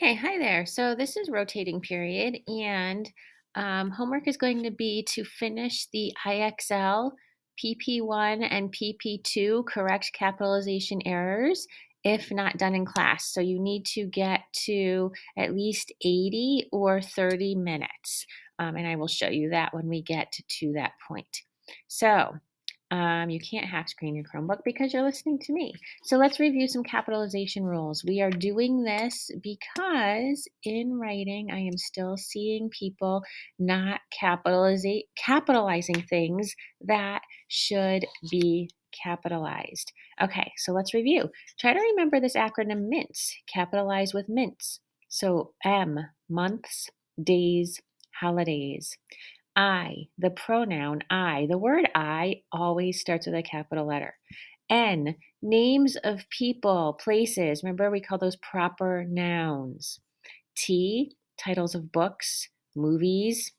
Okay, hi there. So this is rotating period, and homework is going to be to finish the IXL PP1 and PP2 correct capitalization errors if not done in class. So you need to get to at least 80 or 30 minutes. And I will show you that when we get to that point. So you can't half screen your Chromebook because you're listening to me. So let's review some capitalization rules. We are doing this because in writing, I am still seeing people not capitalizing things that should be capitalized. Okay, so let's review. Try to remember this acronym MINTS. Capitalize with MINTS. So M, months, days, holidays. I, the pronoun I. The word I always starts with a capital letter. N, names of people, places. Remember, we call those proper nouns. T, titles of books, movies,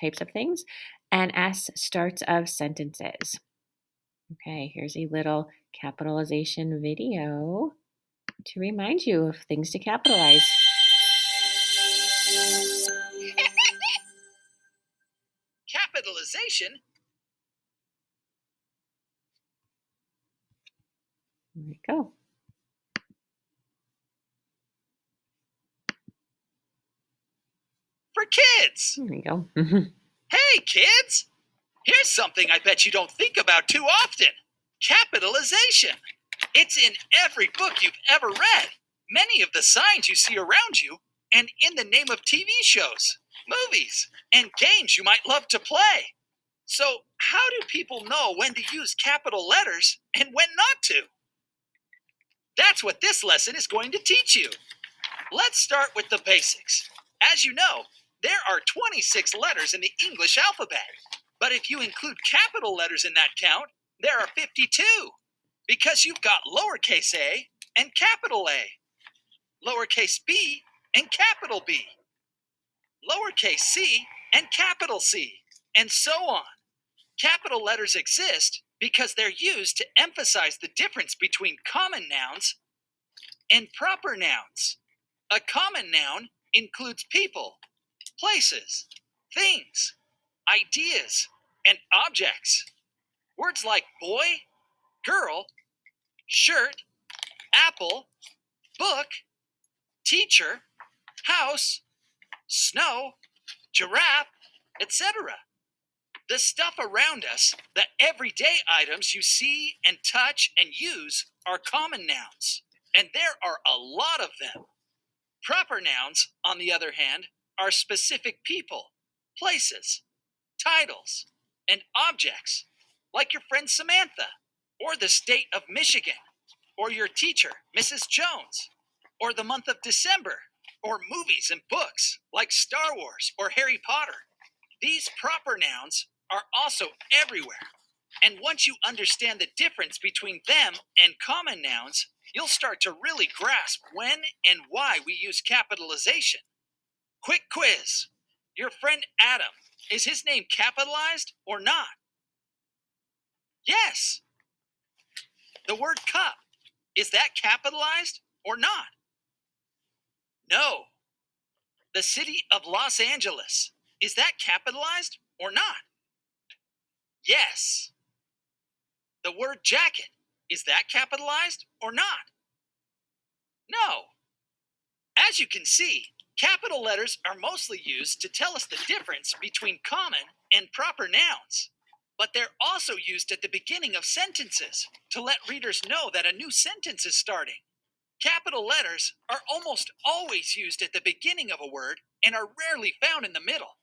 types of things. And S, starts of sentences. Okay, here's a little capitalization video to remind you of things to capitalize. Capitalization? There we go. For kids. There we go. Hey, kids! Here's something I bet you don't think about too often. Capitalization. It's in every book you've ever read, many of the signs you see around you, and in the name of TV shows, movies, and games you might love to play. So, how do people know when to use capital letters and when not to? That's what this lesson is going to teach you. Let's start with the basics. As you know, there are 26 letters in the English alphabet. But if you include capital letters in that count, there are 52. Because you've got lowercase a and capital A, lowercase b and capital B, lowercase c and capital C, and so on. Capital letters exist because they're used to emphasize the difference between common nouns and proper nouns. A common noun includes people, places, things, ideas, and objects. Words like boy, girl, shirt, apple, book, teacher, house, snow, giraffe, etc. The stuff around us, the everyday items you see and touch and use, are common nouns, and there are a lot of them. Proper nouns, on the other hand, are specific people, places, titles, and objects, like your friend Samantha, or the state of Michigan, or your teacher, Mrs. Jones, or the month of December, or movies and books, like Star Wars or Harry Potter. These proper nouns are also everywhere. And once you understand the difference between them and common nouns, you'll start to really grasp when and why we use capitalization. Quick quiz. Your friend Adam, is his name capitalized or not? Yes. The word cup, is that capitalized or not? No. The city of Los Angeles, is that capitalized or not? Yes. The word jacket, is that capitalized or not? No. As you can see, capital letters are mostly used to tell us the difference between common and proper nouns. But they're also used at the beginning of sentences to let readers know that a new sentence is starting. Capital letters are almost always used at the beginning of a word and are rarely found in the middle.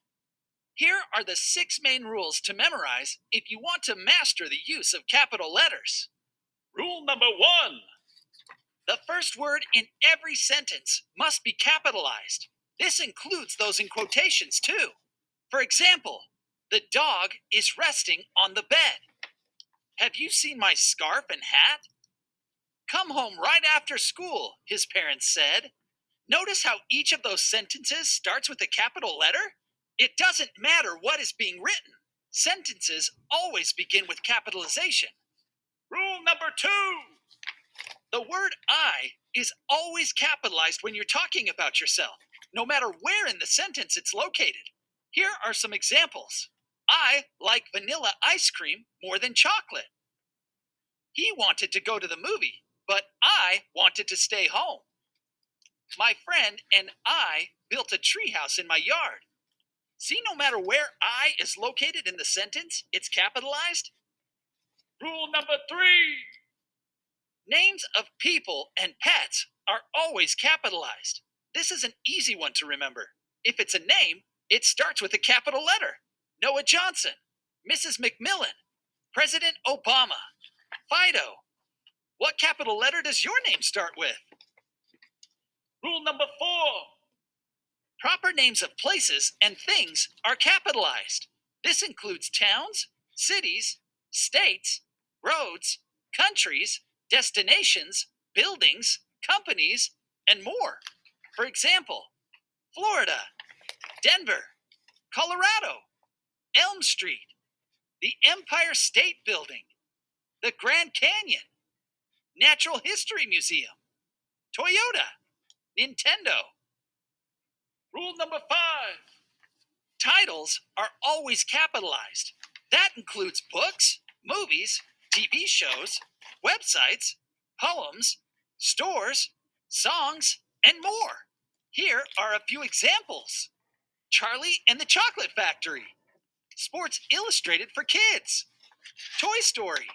Here are the 6 main rules to memorize if you want to master the use of capital letters. Rule number 1. The first word in every sentence must be capitalized. This includes those in quotations, too. For example, the dog is resting on the bed. Have you seen my scarf and hat? Come home right after school, his parents said. Notice how each of those sentences starts with a capital letter? It doesn't matter what is being written. Sentences always begin with capitalization. Rule number 2. The word I is always capitalized when you're talking about yourself, no matter where in the sentence it's located. Here are some examples. I like vanilla ice cream more than chocolate. He wanted to go to the movie, but I wanted to stay home. My friend and I built a treehouse in my yard. See, no matter where I is located in the sentence, it's capitalized. Rule number 3. Names of people and pets are always capitalized. This is an easy one to remember. If it's a name, it starts with a capital letter. Noah Johnson, Mrs. McMillan, President Obama, Fido. What capital letter does your name start with? Rule number 4. Proper names of places and things are capitalized. This includes towns, cities, states, roads, countries, destinations, buildings, companies, and more. For example, Florida, Denver, Colorado, Elm Street, the Empire State Building, the Grand Canyon, Natural History Museum, Toyota, Nintendo. Rule number 5. Titles are always capitalized. That includes books, movies, TV shows, websites, poems, stores, songs, and more. Here are a few examples: Charlie and the Chocolate Factory, Sports Illustrated for Kids, Toy Story,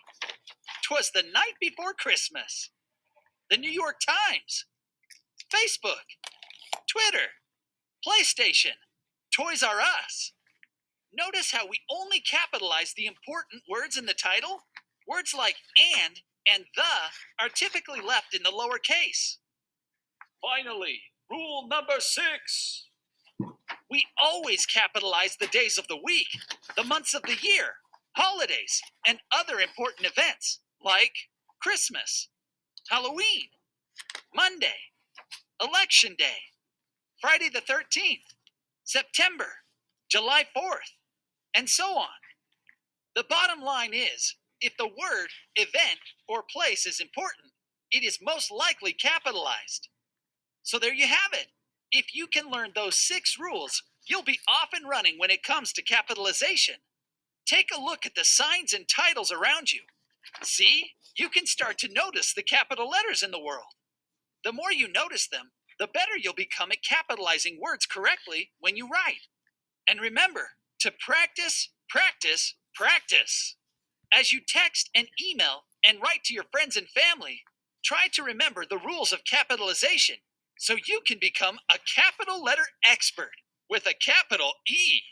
'Twas the Night Before Christmas, The New York Times, Facebook, Twitter, PlayStation, Toys R Us. Notice how we only capitalize the important words in the title? Words like and the are typically left in the lower case. Finally, rule number 6. We always capitalize the days of the week, the months of the year, holidays, and other important events like Christmas, Halloween, Monday, Election Day, Friday the 13th, September, July 4th, and so on. The bottom line is, if the word, event, or place is important, it is most likely capitalized. So there you have it. If you can learn those 6 rules, you'll be off and running when it comes to capitalization. Take a look at the signs and titles around you. See, you can start to notice the capital letters in the world. The more you notice them, the better you'll become at capitalizing words correctly when you write. And remember to practice, practice, practice. As you text and email and write to your friends and family, try to remember the rules of capitalization so you can become a capital letter expert with a capital E.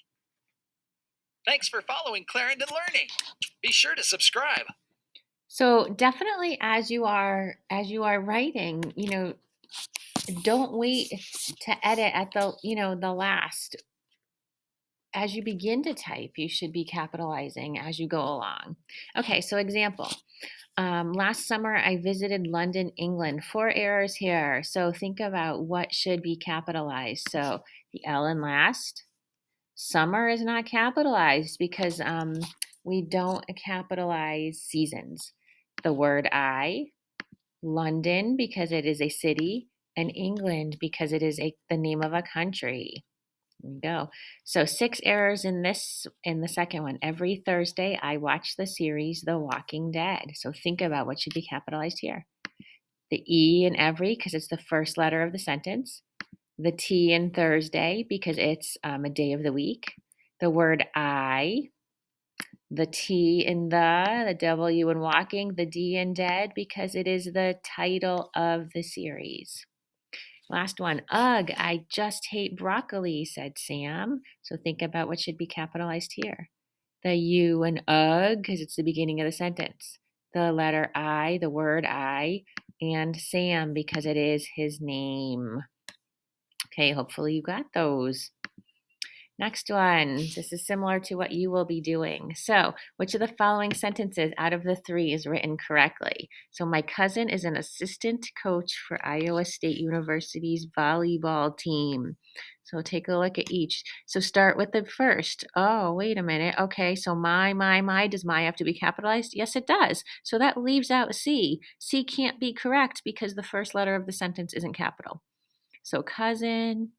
Thanks for following Clarendon Learning. Be sure to subscribe. So definitely as you are writing, don't wait to edit at the last. As you begin to type, you should be capitalizing as you go along. Okay, so example. Last summer, I visited London, England. 4 errors here. So think about what should be capitalized. So the L in last. Summer is not capitalized because we don't capitalize seasons. The word I, London because it is a city, and England because it is the name of a country. There you go. So 6 errors in the second one. Every Thursday, I watch the series The Walking Dead. So think about what should be capitalized here. The E in every because it's the first letter of the sentence. The T in Thursday because it's a day of the week. The word I. The T in the W in walking. The D in dead because it is the title of the series. Last one. Ugh, I just hate broccoli, said Sam. So think about what should be capitalized here. The U in ugh, because it's the beginning of the sentence. The letter I, the word I, and Sam, because it is his name. Okay, hopefully you got those. Next one. This is similar to what you will be doing. So, which of the following sentences out of the three is written correctly? So, my cousin is an assistant coach for Iowa State University's volleyball team. So, take a look at each. So, start with the first. Oh, wait a minute. Okay, so my. Does my have to be capitalized? Yes, it does. So, that leaves out C. C can't be correct because the first letter of the sentence isn't capital. So, cousin.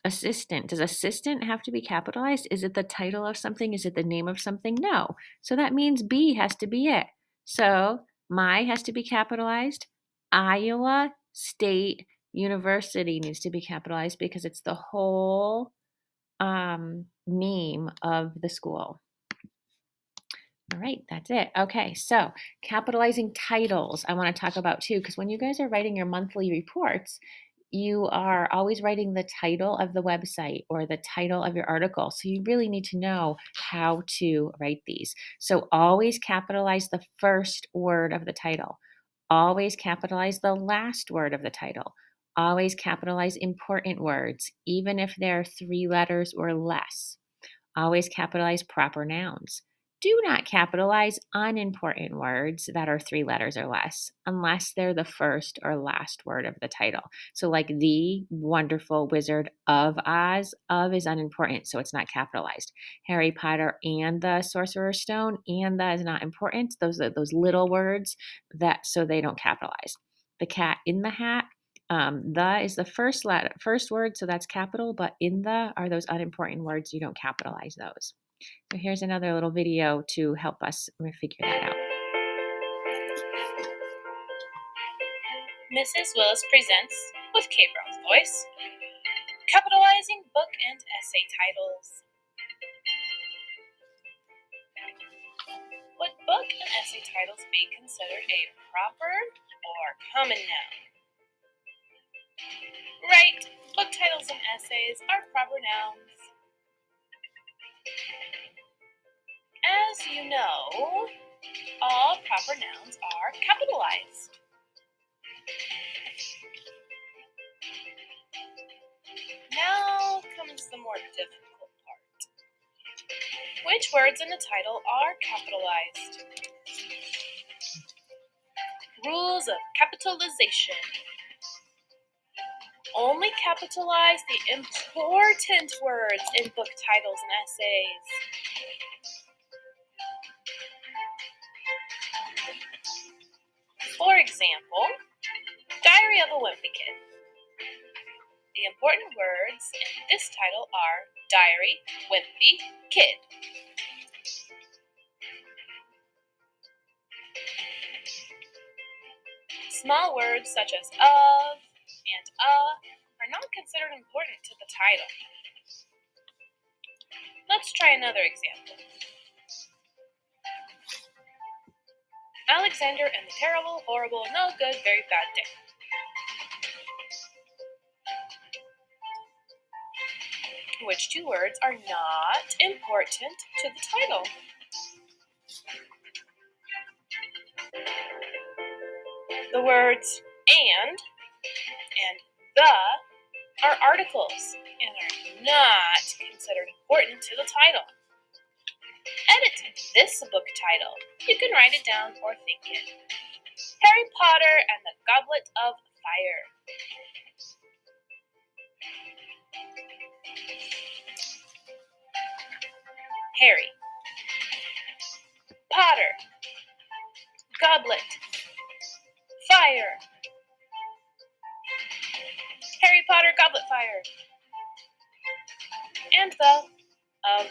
Assistant. Does assistant have to be capitalized? Is it the title of something? Is it the name of something? No. So that means B has to be it. So my has to be capitalized. Iowa State University needs to be capitalized because it's the whole name of the school. All right, that's it. Okay, so capitalizing titles, I want to talk about too, because when you guys are writing your monthly reports, you are always writing the title of the website or the title of your article. So you really need to know how to write these. So always capitalize the first word of the title, always capitalize the last word of the title, always capitalize important words, even if they're 3 letters or less. Always capitalize proper nouns. Do not capitalize unimportant words that are 3 letters or less, unless they're the first or last word of the title. So, like the wonderful Wizard of Oz, of is unimportant, so it's not capitalized. Harry Potter and the Sorcerer's Stone, and the is not important. Those are those little words that so they don't capitalize. The Cat in the Hat, the is the first word, so that's capital, but in the are those unimportant words. You don't capitalize those. So here's another little video to help us figure that out. Mrs. Willis presents, with Kate Brown's voice, capitalizing book and essay titles. Would book and essay titles be considered a proper or common noun? Right, book titles and essays are proper nouns. As you know, all proper nouns are capitalized. Now comes the more difficult part. Which words in the title are capitalized? Rules of capitalization. Only capitalize the important words in book titles and essays. For example, Diary of a Wimpy Kid. The important words in this title are Diary, Wimpy, Kid. Small words such as of and are not considered important to the title. Let's try another example. Alexander and the Terrible, Horrible, No Good, Very Bad Day. Which two words are not important to the title? The words and the are articles and are not considered important to the title. Edit this book title. You can write it down or think it. Harry Potter and the Goblet of Fire. Harry. Potter. Goblet. Fire. Harry Potter, Goblet, Fire. And the, of.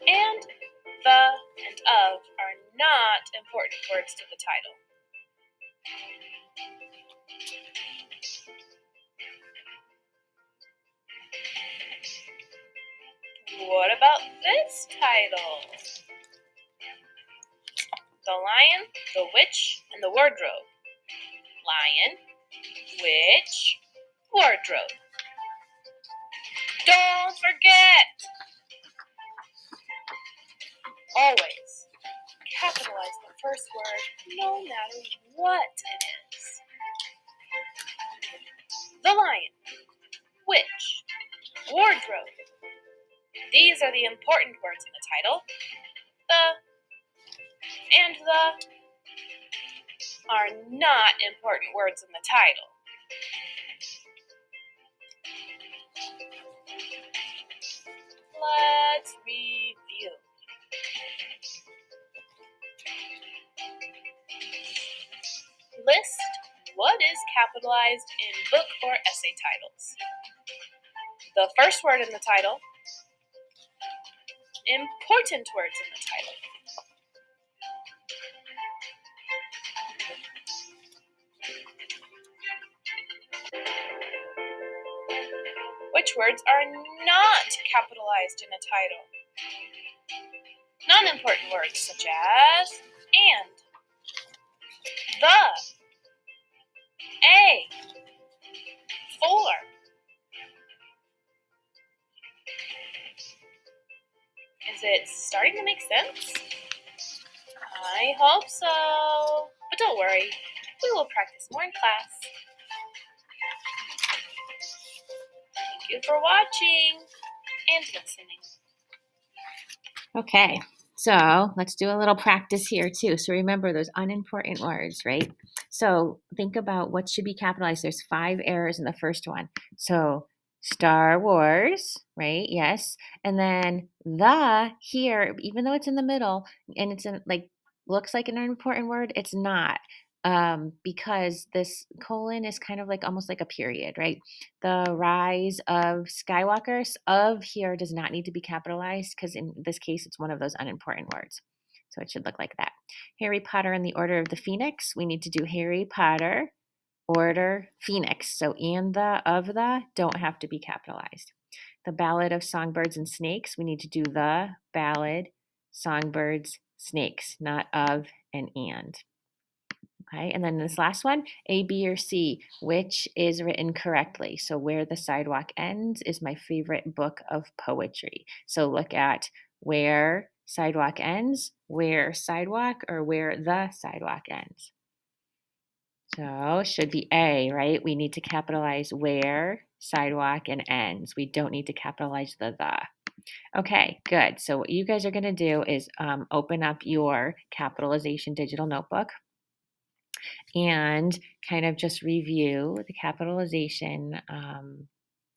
And the and of are not important words to the title. What about this title? The Lion, the Witch, and the Wardrobe. Lion, Witch, Wardrobe. Don't forget! Always capitalize the first word no matter what it is. The Lion, Witch, Wardrobe. These are the important words in the title. The and the are not important words in the title. Let's review. List what is capitalized in book or essay titles. The first word in the title. Important words in the title. Which words are not capitalized in a title? Non-important words such as and, the, a, for. Is it starting to make sense? I hope so. But don't worry, we will practice more in class. Thank you for watching and listening. Okay, so let's do a little practice here too. So remember those unimportant words, right? So think about what should be capitalized. There's 5 errors in the first one. So Star Wars, right? Yes. And then the here, even though it's in the middle and it's in like looks like an unimportant word, it's not. Because this colon is kind of like almost like a period, right? The rise of Skywalkers of here does not need to be capitalized because in this case, it's one of those unimportant words. So it should look like that. Harry Potter and the Order of the Phoenix. We need to do Harry Potter, Order, Phoenix. So and the, of the don't have to be capitalized. The Ballad of Songbirds and Snakes. We need to do the, ballad, songbirds, snakes, not of and. Okay, and then this last one, A, B, or C, which is written correctly. So Where the Sidewalk Ends is my favorite book of poetry. So look at where sidewalk ends, where sidewalk, or where the sidewalk ends. So it should be A, right? We need to capitalize where, sidewalk, and ends. We don't need to capitalize the. Okay, good. So what you guys are going to do is open up your capitalization digital notebook and kind of just review the capitalization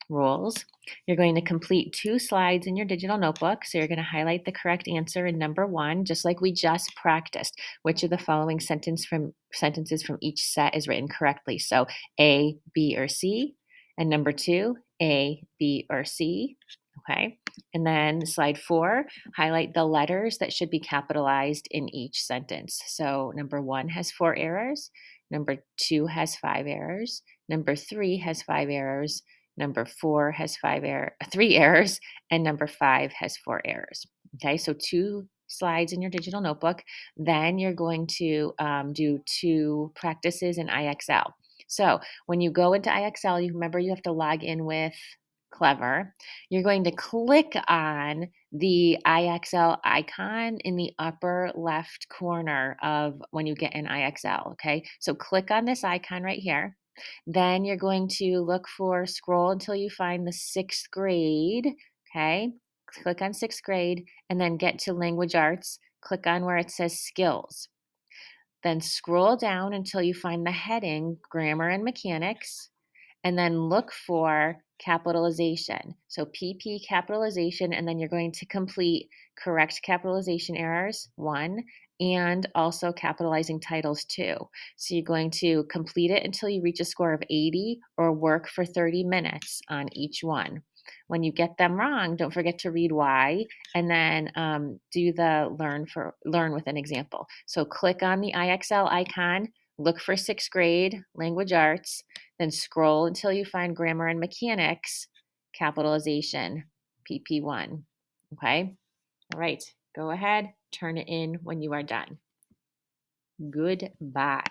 rules. You're going to complete 2 slides in your digital notebook. So you're going to highlight the correct answer in number 1, just like we just practiced. Which of the following sentences from each set is written correctly? So A, B, or C. And number 2, A, B, or C. Okay. And then slide 4, highlight the letters that should be capitalized in each sentence. So number 1 has 4 errors. Number 2 has 5 errors. Number 3 has 5 errors. Number 4 has 3 errors, and number 5 has 4 errors. Okay, so 2 slides in your digital notebook. Then you're going to do 2 practices in IXL. So when you go into IXL, you remember you have to log in with Clever. You're going to click on the IXL icon in the upper left corner of when you get in IXL. Okay, so click on this icon right here. Then you're going to scroll until you find the 6th grade. Okay, click on 6th grade and then get to language arts. Click on where it says skills. Then scroll down until you find the heading grammar and mechanics. And then look for capitalization. So PP capitalization, and then you're going to complete correct capitalization errors, 1, and also capitalizing titles, 2. So you're going to complete it until you reach a score of 80 or work for 30 minutes on each one. When you get them wrong, don't forget to read why, and then do the learn with an example. So click on the IXL icon, look for 6th grade language arts, then scroll until you find grammar and mechanics, capitalization, PP1. Okay? All right, go ahead, turn it in when you are done. Goodbye.